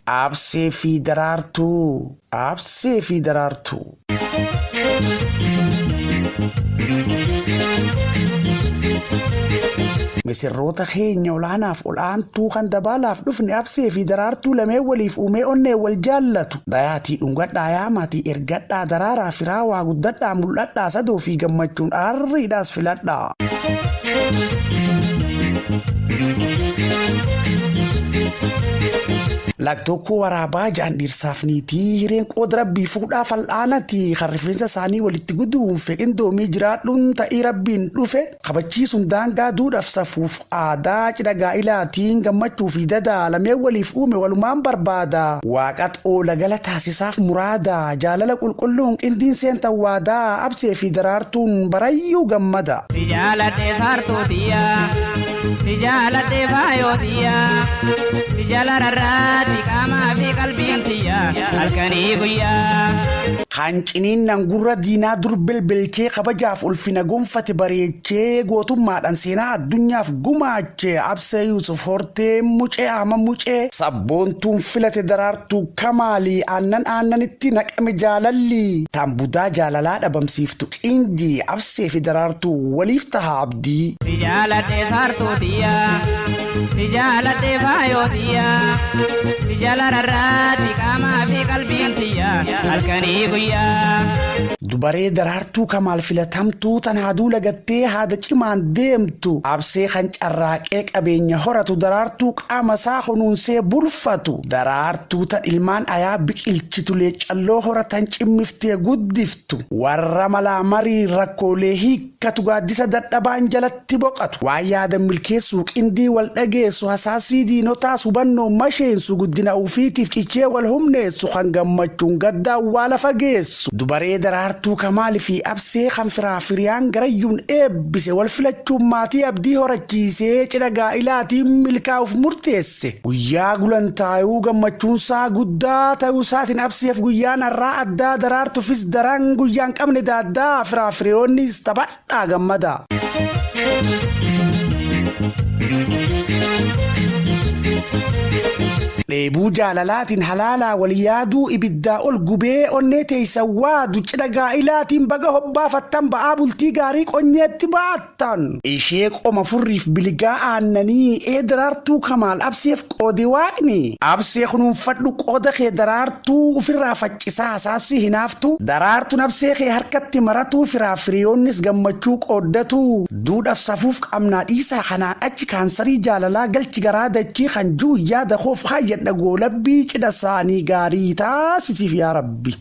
Absee fi daraartuu. Absee fi daraartuu. Misirroota keenya olaanaaf ol'aantuu kan dabaalaaf dhufne absee fi daraartuu lameen waliif uumee onnee wal jaallatu. Dayaatii dhungadhaa yaamatii ergadhaa daraaraa firaa waa guddadhaa mul'adhaa sadoo fi gammachuun aarriidhaas filadhaa. Laktokko waraabaa jaan dhiirsaaf niitii hireen qooda rabbii fuudhaa fal'aanati kan rifeensa isaanii walitti guduun feqin doomii jiraadhuun ta'ii rabbiin dhufe kabachiisuun daangaa duudhaaf safuuf aadaa cidha gaa'ilaatiin gammachuu fi dadaa lameen waliif uume walumaan barbaada. Waaqat oola gala taasisaaf muraada jaalala qulqulluun qindiin seentan waadaa absee fi daraartuun barayyuu gammada. Sijaaladhee saartootiyaa sijaaladhee faayootiyaa sijaalararraa. Kama fi qalbiin tiyyaa halkanii guyyaa. Hanciniin nangurra diinaa dur belbelchee kabajaaf ulfina gonfate bareechee gootummaadhaan seenaa addunyaaf gumaachee absee Yuusuf hortee mucee ama mucee sabboontuun filate daraartuu kamaalii aannanitti naqame jaalalli tambudaa jaalalaa dhabamsiiftu qindii absee fi daraartuu waliif taha abdii. Sijaaladhee saartootiyaa sijaaladhee faayootiyaa. Sijaalararraa kama fi qalbiin tiyyaa halkanii guyyaa. Dubaree daraartuu kamaal filatamtuu tan haaduu lagattee haada cimaan deemtu absee kan carraaqee qabeenya horatu daraartuu qaama isaa kunuunsee burfatu daraartuu tan ilmaan ayaa biqilchitu leecalloo horatan cimmiftee guddiftu warra malaa marii rakkoolee hiikkatu gaaddisa dadhabaan jalatti boqatu waan yaadan milkeessuu qindii wal dhageessu hasaasii diinotaas hubannoo masheensu guddina ufiitiif cichee wal humneessu kan gammachuun gaddaa awwaala fageessu. Dubaree daraartuu kamaali fi absee kan firaafiriyaan garayyuun eebbise wal filachuun maatii abdii horachiisee cidha gaa'ilaatiin milkaa'uuf murteesse. Guyyaa gulantaayuu gammachuunsaa guddaa ta'uu isaatiin abseef guyyaan har'aa addaa daraartuufis daran guyyaan qabne daaddaa firaafiriyoonnis taphadhaa gammada. Dheebuu jaalalaatiin halaalaa wal yaaduu ibiddaa ol gubee onnee teeysan waadu cidha gaa'ilaatiin baga hobbaafattan ba'aa bultii gaarii qonyeetti baattan. Ishee qoma furriif biligaa aannanii daraartuu kamaal abseef qoode waaqni. Absee kunuunfadhu qooda kee daraartuu ofirraa faccisaa hasaasii hinaaftu. Daraartuun absee kee harkatti maratuu firaafiriyoonnis gammachuu qooddatu. Duudhaaf safuuf qabnaa dhiisaa kanaan achi kaansarii jaalalaa galchi garaa dachii kan juu yaada koof hayyadha goolabbii cidha isaanii gaarii taasisiif yaa Rabbi.